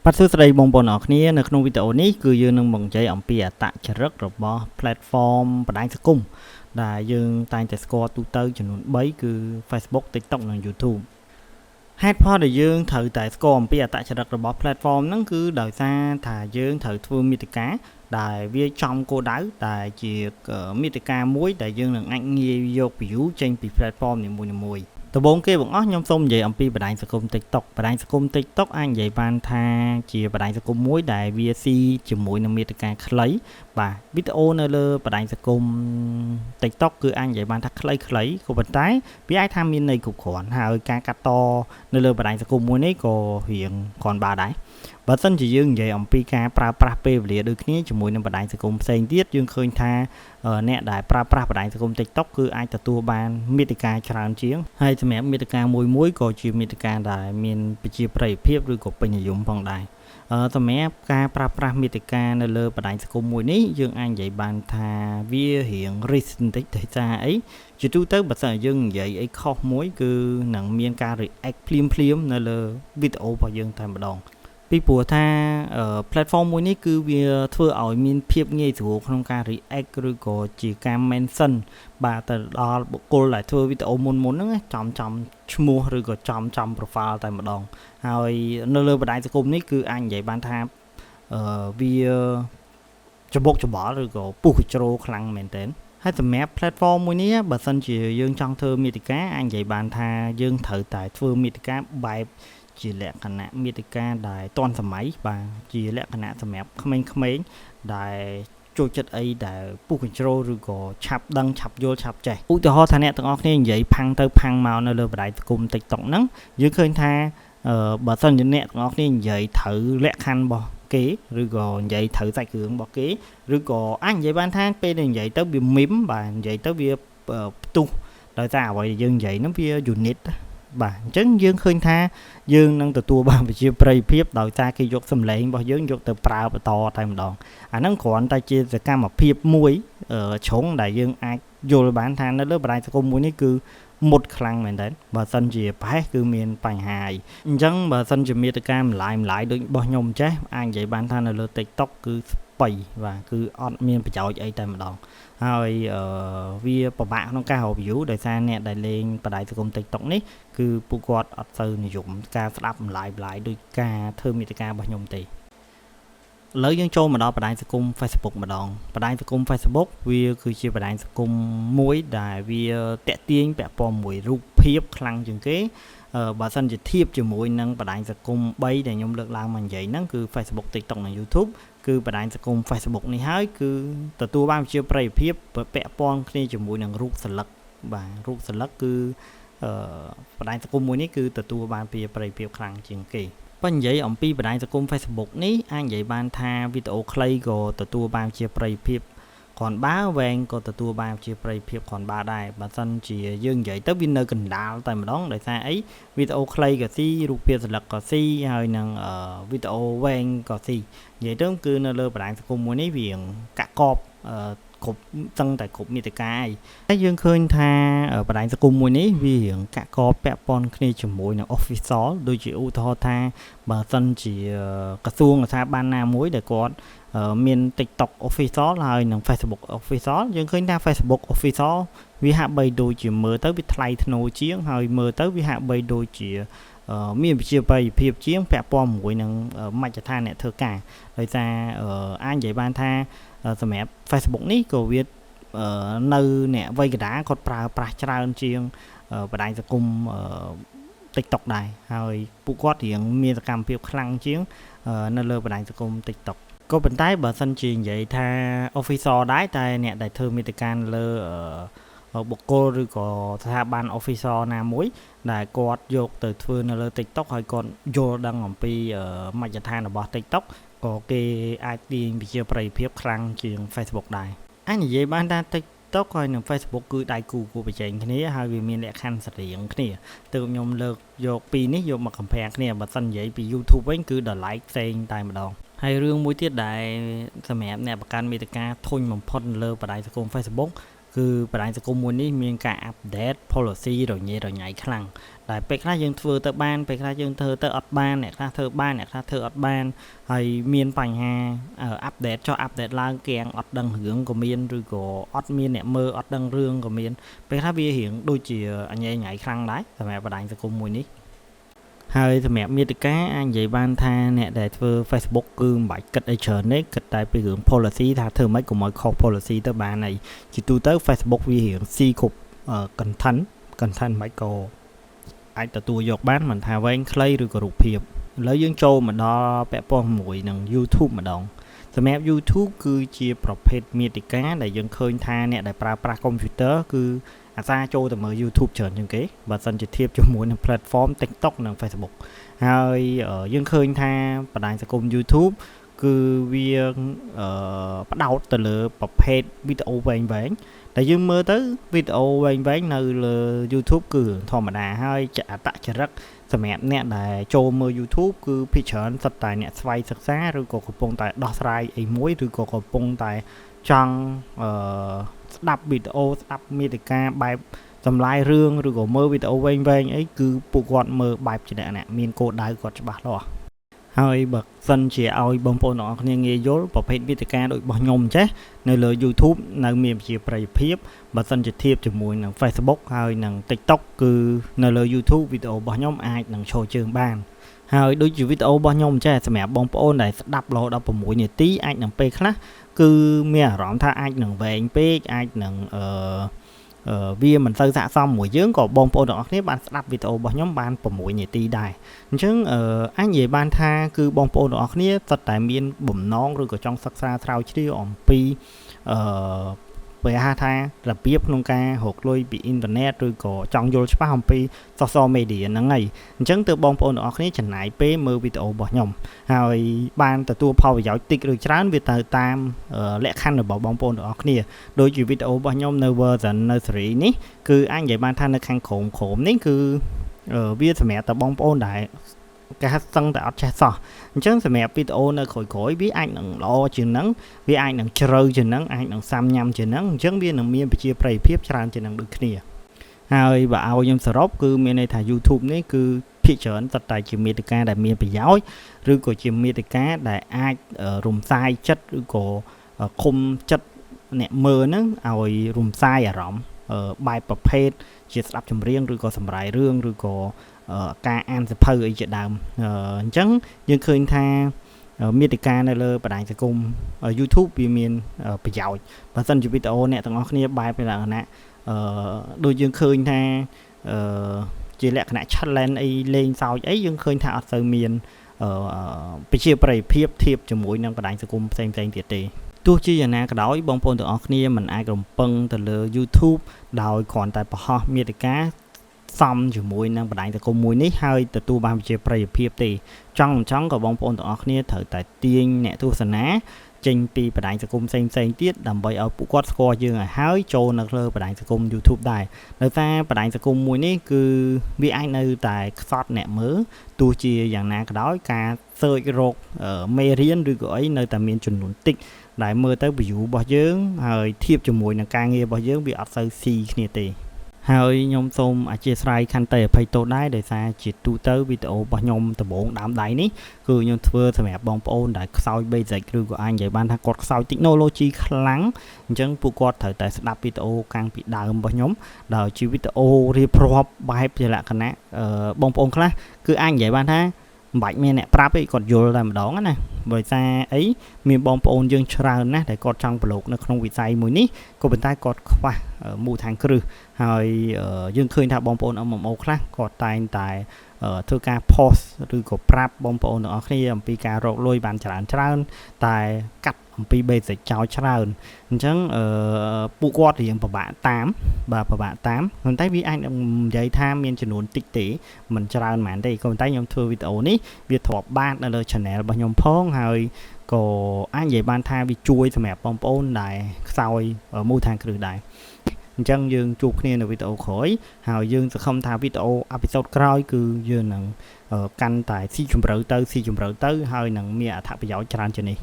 បាទសួស្តីបងប្អូនអរគ្នានៅក្នុងវីដេអូនេះគឺយើងនឹងបង្ហាញអំពីអត្តចរិតរបស់ platform បណ្ដាញសង្គមដែលយើងតែងតែស្គាល់ទូទៅចំនួន3គឺ Facebook TikTok និង YouTube ហេតុផលដែលយើងត្រូវតែស្គាល់អំពីអត្តចរិតរបស់ platform ហ្នឹងគឺដោយសារថាយើងត្រូវធ្វើមាតិកាដែលវាចំគោលដៅដែលជាមាតិកាមួយដែលយើងនឹងអាចងាយយក view ចេញពី platform នីមួយៗដំបូងគេបងអស់ខ្ញុំសូមនិយាយអំពីបណ្ដាញសង្គម TikTok បណ្ដាញសង្គម TikTok អាចនិយាយបានថាជាបណ្ដាញសង្គមមួយដែលវាស៊ីជាមួយនឹងមាតិកាខ្លីបាទវីដេអូនៅលើបណ្ដាញសង្គម TikTok គឺអាចនិយាយបានថាខ្លីៗក៏ប៉ុន្តែវាអាចថាមានន័យគ្រប់គ្រាន់ហើយការកាត់តនៅលើបណ្ដាញសង្គមមួយនេះក៏រៀងគ្រាន់បើដែរបើសិនជាយើងនិយាយអំពីការប្រើប្រាស់ពេលវេលាដូចគ្នាជាមួយនឹងបណ្ដាញសង្គមផ្សេងទៀតយើងឃើញថាអ្នកដែលប្រើប្រាស់បណ្ដាញសង្គម TikTok គឺអាចទទួលបានមាតិកាច្រើនជាងហើយសម្រាប់មាតិកាមួយក៏ជាមាតិកាដែលមានប្រជាប្រិយភាពឬក៏ពេញនិយមផងដែរសម្រាប់ការប្រើប្រាស់មាតិកានៅលើបណ្ដាញសង្គមមួយនេះយើងអាចនិយាយបានថាវារៀង risk បន្តិចដោយសារអីជាទូទៅបើសិនយើងនិយាយអីខុសមួយគឺនឹងមានការ react ភ្លាមនៅលើវីដេអូរបស់យើងតែម្ដងពីព្រោះថា platform មួយនេះគឺវាធ្វើឲ្យមានភាពងាយស្រួលក្នុងការ react ឬក៏ជាការ mention បាទទៅដល់បុគ្គលដែលធ្វើវីដេអូមុនហ្នឹងចំឈ្មោះឬក៏ចំ profile តែម្ដងហើយនៅលើបណ្ដាញសង្គមនេះគឺអាចនិយាយបានថាវាច្បុកច្បល់ឬក៏ពុះកញ្ជ្រោលខ្លាំងមែនទែនហើយសម្រាប់ platform មួយនេះបើសិនជាយើងចង់ធ្វើមាតិកាអាចនិយាយបានថាយើងត្រូវតែធ្វើមាតិកាបែបជាលក្ខណៈមាតិកាដែលទាន់សម័យបាទជាលក្ខណៈសម្រាប់ក្មេងៗដែលចូលចិត្តអីដែលពុះកញ្ជ្រោលឬក៏ឆាប់ដឹងឆាប់យល់ឆាប់ចេះឧទាហរណ៍ថាអ្នកទាំងអស់គ្នានិយាយផាំងទៅផាំងមកនៅលើបណ្ដាញសង្គម TikTok ហ្នឹងយើងឃើញថាបើសិនជាអ្នកទាំងអស់គ្នានិយាយត្រូវលក្ខខណ្ឌរបស់គេឬក៏និយាយត្រូវសាច់គ្រឿងរបស់គេឬក៏អាចនិយាយបានថាពេលដែលនិយាយទៅវាមីមបាទនិយាយទៅវាផ្ទុះដោយសារអ្វីដែលយើងនិយាយហ្នឹងវា unit បាទអញ្ចឹងយើងឃើញថាយើងនឹងទទួលបានវិជាប្រិយភាពដោយសារគេយកសម្លេងរបស់យើងយកទៅប្រើបន្តតែម្ដងអាហ្នឹងគ្រាន់តែជាសកម្មភាពមួយជ្រុងដែលយើងអាចយល់បានថានៅលើបណ្ដាញសង្គមមួយនេះគឺមុតខ្លាំងមែនតើបើសិនជាប្រហែលគឺមានបញ្ហាអញ្ចឹងបើសិនជាមាតិកាម្លាយដូចរបស់ខ្ញុំចេះអាចនិយាយបានថានៅលើ TikTok គឺស្បៃបាទគឺអត់មានប្រយោជន៍អីតែម្ដងហើយវាពិបាកក្នុងការរក view ដោយសារអ្នកដែលលេងបណ្ដាញសង្គម TikTok នេះគឺពួកគាត់អត់សូវនិយមការស្ដាប់ម្លាយដូចការធ្វើមាតិការបស់ខ្ញុំទេឥឡូវយើងចូលមកដល់បណ្ដាញសង្គម Facebook ម្ដងបណ្ដាញសង្គម Facebook វាគឺជាបណ្ដាញសង្គមមួយដែលវាតាក់ទាញពាក់ព័ន្ធមួយរូបភាពខ្លាំងជាងគេបើសិនជាធៀបជាមួយនឹងបណ្ដាញសង្គម3ដែលខ្ញុំលើកឡើងមកនិយាយហ្នឹងគឺ Facebook TikTok និង YouTube គឺបណ្ដាញសង្គម Facebook នេះហើយគឺទទួលបានប្រជាប្រិយភាពពាក់ព័ន្ធគ្នាជាមួយនឹងរូបសន្លឹកបាទរូបសន្លឹកគឺបណ្ដាញសង្គមមួយនេះគឺទទួលបានប្រជាប្រិយភាពខ្លាំងជាងគេបើនិយាយអំពីបណ្ដាញសង្គម Facebook នេះអាចនិយាយបានថាវីដេអូខ្លីក៏ទទួលបានជាប្រិយភាពគ្រាន់បើវែងក៏ទទួលបានជាប្រិយភាពគ្រាន់បើដែរបើសិនជាយើងនិយាយទៅវានៅកណ្ដាលតែម្ដងដោយសារអីវីដេអូខ្លីក៏ស៊ីរូបភាពសន្លឹកក៏ស៊ីហើយនឹងវីដេអូវែងក៏ស៊ីនិយាយទៅគឺនៅលើបណ្ដាញសង្គមមួយនេះវាកាក់កបគ្រប់សឹងតែគ្រប់មាតិកាហើយយើងឃើញថាបណ្ដាញសង្គមមួយនេះវារៀងកាក់កបពាក់ព័ន្ធគ្នាជាមួយនឹង official ដូចជាឧទាហរណ៍ថាបើសិនជាក្រសួងស្ថាប័នណាមួយដែលគាត់មាន TikTok official ហើយនិង Facebook official យើងឃើញថា Facebook official វាហាក់បីដូចជាមើលទៅវាថ្លៃថ្នូរជាងហើយមើលទៅវាហាក់បីដូចជាមានវិជាប្រិយភាពជាងពាក់ព័ន្ធជាមួយនឹងមជ្ឈដ្ឋានអ្នកធ្វើការដោយសារអាចនិយាយបានថាសម្រាប់ Facebook នេះក៏វានៅអ្នកវ័យកណ្ដាលគាត់ប្រើប្រាស់ច្រើនជាងបណ្ដាញសង្គមTikTok ដែរហើយពួកគាត់រៀងមានសកម្មភាពខ្លាំងជាងនៅលើបណ្ដាញសង្គម TikTok ក៏ប៉ុន្តែបើសិនជានិយាយថា official ដែរតែអ្នកដែលធ្វើមាតិកាលើបុគ្គលឬក៏ស្ថាប័ន official ណាមួយដែលគាត់យកទៅធ្វើនៅលើ TikTok ហើយគាត់យល់ដឹងអំពីមជ្ឈដ្ឋានរបស់ TikTok ក៏គេអាចទាញវិជាប្រិយភាពខ្លាំងជាង Facebook ដែរអាចនិយាយបានថា TikTok ហើយនិង Facebook គឺដៃគូគូប្រជែងគ្នាហើយវាមានលក្ខខណ្ឌស្រដៀងគ្នាទើបខ្ញុំលើកយកពីរនេះយកមក compare គ្នាបើសិននិយាយពី YouTube វិញគឺដល់ like ផ្សេងតែម្ដងហើយរឿងមួយទៀតដែលសម្រាប់អ្នកបង្កើតមាតិកាធុញបំផុតលើបណ្ដាញសង្គម Facebook គឺបណ្ដាញសង្គមមួយនេះមានការអាប់ដេត policy រញ៉េរញ៉ៃខ្លាំងដែលពេលខ្លះយើងធ្វើទៅបានពេលខ្លះយើងធ្វើទៅអត់បានអ្នកខ្លះធ្វើបានអ្នកខ្លះធ្វើអត់បានហើយមានបញ្ហាអាប់ដេតចុះអាប់ដេតឡើងគេអត់ដឹងរឿងក៏មានឬក៏អត់មានអ្នកមើលអត់ដឹងរឿងក៏មានពេលខ្លះវារៀងដូចជាអញញ៉ៃខ្លាំងដែរសម្រាប់បណ្ដាញសង្គមមួយនេះហើយសម្រាប់មាតិកាអាចនិយាយបានថាអ្នកដែលធ្វើ Facebook គឺមិនបាច់គិតអីច្រើនទេគិតតែពីរឿង policy ថាធ្វើម៉េចកុំឲ្យខុស policy ទៅបានហើយជាទូទៅ Facebook វារៀងស៊ីគ្រប់ content មិនក៏អាចទទួលយកបានមិនថាវែងខ្លីឬក៏រូបភាពឥឡូវយើងចូលមកដល់ពាក់ព័ន្ធជាមួយនឹង YouTube ម្ដងសម្រាប់ YouTube គឺជាប្រភេទមាតិកាដែលយើងឃើញថាអ្នកដែលប្រើប្រាស់ computer គឺអាសាចូលទៅមើល YouTube ច្រើនជាងគេបើសិនជាធៀបជាមួយនឹង platform TikTok និង Facebook ហើយយើងឃើញថាបណ្ដាញសង្គម YouTube គឺវាផ្ដោតទៅលើប្រភេទវីដេអូវែងៗតែយើងមើលទៅវីដេអូវែងៗនៅលើ YouTube គឺធម្មតាហើយអត្តចរិតសម្រាប់អ្នកដែលចូលមើល YouTube គឺភាគច្រើនសុទ្ធតែអ្នកស្វ័យសិក្សាឬក៏កំពុងតែដោះស្រាយអីមួយឬក៏កំពុងតែចង់ស្ដាប់វីដេអូស្ដាប់មាតិកាបែបចម្លាយរឿងឬក៏មើលវីដេអូវែងៗអីគឺពួកគាត់មើលបែបជាអ្នកមានគោលដៅគាត់ច្បាស់លាស់ហើយបើសិនជាឲ្យបងប្អូនទាំងអស់គ្នាងាយយល់ប្រភេទមាតិកាដូចរបស់ខ្ញុំចេះនៅលើ YouTube នៅមានប្រជាប្រិយភាពបើសិនជាធៀបជាមួយនឹង Facebook ហើយនឹង TikTok គឺនៅលើ YouTube វីដេអូរបស់ខ្ញុំអាចនឹងឈរជើងបានហើយដូចជាវីដេអូរបស់ខ្ញុំចេះសម្រាប់បងប្អូនដែលស្ដាប់រហូតដល់6នាទីអាចនឹងពេលខ្លះគឺមានអារម្មណ៍ថាអាចនឹងវែងពេកអាចនឹងវាមិនសូវស័ក្តិសមមួយយើងក៏បងប្អូនទាំងអស់គ្នាបានស្ដាប់វីដេអូរបស់ខ្ញុំបាន6នាទីដែរអញ្ចឹងអាចនិយាយបានថាគឺបងប្អូនទាំងអស់គ្នាសុទ្ធតែមានបំណងឬក៏ចង់សិក្សាស្រាវជ្រាវអំពីពេលថារបៀបក្នុងការរកលុយពីអ៊ីនធឺណិតឬក៏ចង់យល់ច្បាស់អំពី social media ហ្នឹងហើយអញ្ចឹងទើបបងប្អូនទាំងអស់គ្នាចំណាយពេលមើលវីដេអូរបស់ខ្ញុំហើយបានទទួលផលប្រយោជន៍តិចឬច្រើនវាទៅតាមលក្ខខណ្ឌរបស់បងប្អូនទាំងអស់គ្នាដូចជាវីដេអូរបស់ខ្ញុំនៅ version nursery នេះគឺអាចនិយាយបានថានៅខាងក្រោមនេះគឺវាសម្រាប់តែបងប្អូនដែលគេហៅសឹងតែអត់ចេះសោះអញ្ចឹងសម្រាប់វីដេអូនៅក្រោយវាអាចនឹងល្អជាងហ្នឹងវាអាចនឹងជ្រៅជាងហ្នឹងអាចនឹងសាំញ៉ាំជាងហ្នឹងអញ្ចឹងវានឹងមានប្រជាប្រិយភាពច្រើនជាងហ្នឹងដូចគ្នាហើយបើឲ្យខ្ញុំសរុបគឺមានន័យថា YouTube នេះគឺភាគច្រើនសុទ្ធតែជាមាតិកាដែលមានប្រយោជន៍ឬក៏ជាមាតិកាដែលអាចរំសាយចិត្តឬក៏ឃុំចិត្តអ្នកមើលហ្នឹងឲ្យរំសាយអារម្មណ៍បែបប្រភេទជាស្ដាប់ចម្រៀងឬក៏សម្រាយរឿងឬក៏ការអានសៀវភៅអីជាដើមអញ្ចឹងយើងឃើញថាមាតិកានៅលើបណ្ដាញសង្គម YouTube វាមានប្រយោជន៍បើសិនជាវីដេអូអ្នកទាំងអស់គ្នាបែបលក្ខណៈដូចយើងឃើញថាជាលក្ខណៈ challenge អីលេងសើចអីយើងឃើញថាអត់សូវមានប្រជាប្រិយភាពធៀបជាមួយនឹងបណ្ដាញសង្គមផ្សេងៗទៀតទេទោះជាយ៉ាងណាក៏ដោយបងប្អូនទាំងអស់គ្នាមិនអាចរំពឹងទៅលើ YouTube ដោយគ្រាន់តែបង្ហោះមាតិកាសំជាមួយនឹងបណ្ដាញសង្គមមួយនេះហើយទទួលបានប្រជាប្រិយភាពទេចង់ក៏បងប្អូនទាំងអស់គ្នាត្រូវតែទាញអ្នកទស្សនាចេញពីបណ្ដាញសង្គមផ្សេងទៀតដើម្បីឲ្យពួកគាត់ស្គាល់យើងឲ្យហើយចូលនៅលើបណ្ដាញសង្គម YouTube ដែរដោយសារបណ្ដាញសង្គមមួយនេះគឺវាអាចនៅតែខ្សត់អ្នកមើលទោះជាយ៉ាងណាក៏ដោយការ search រកមេរៀនឬក៏អីនៅតែមានចំនួនតិចដែលមើលទៅ view របស់យើងហើយធៀបជាមួយនឹងការងាររបស់យើងវាអត់សូវស៊ីគ្នាទេហើយខ្ញុំសូមអធិស្ឋានខន្តីអភ័យទោសដែរដោយសារជាទូទៅវីដេអូរបស់ខ្ញុំដំបូងដើមដៃនេះគឺខ្ញុំធ្វើសម្រាប់បងប្អូនដែលខ្សោយ basic ឬក៏អាចនិយាយបានថាគាត់ខ្សោយ technology ខ្លាំងអញ្ចឹងពួកគាត់ត្រូវតែស្ដាប់វីដេអូកាំងពីដើមរបស់ខ្ញុំដោយជាវីដេអូរៀបរាប់បែបជាលក្ខណៈបងប្អូនខ្លះគឺអាចនិយាយបានថាមិនបាច់មានអ្នកប្រាប់ទេគាត់យល់តែម្ដងណាដោយសារអីមានបងប្អូនយើងច្រើនណាស់ដែលគាត់ចង់ប្រឡូកនៅក្នុងវិស័យមួយនេះក៏ប៉ុន្តែគាត់ខ្វះមូលដ្ឋានគ្រឹះហើយយើងឃើញថាបងប្អូន MMO ខ្លះគាត់តែងតែធ្វើការ post ឬក៏ប្រាប់បងប្អូនទាំងអស់គ្នាអំពីការរកលុយបានច្រើនតែកាត់អំពី basic ចោលច្រើនអញ្ចឹងពួកគាត់រៀងពិបាកតាមប៉ុន្តែវាអាចនិយាយថាមានចំនួនតិចទេមិនច្រើនហ្មងទេក៏ប៉ុន្តែខ្ញុំធ្វើវីដេអូនេះវាធ្លាប់បាននៅលើ channel របស់ខ្ញុំផងហើយក៏អាចនិយាយបានថាវាជួយសម្រាប់បងប្អូនដែលខ្សោយមូលដ្ឋានគ្រឹះដែរអញ្ចឹងយើងជួបគ្នានៅវីដេអូក្រោយហើយយើងសង្ឃឹមថាវីដេអូអេពីសូតក្រោយគឺយើងនឹងកាន់តែស៊ីជម្រៅទៅហើយនឹងមានអត្ថប្រយោជន៍ច្រើនជាងនេះ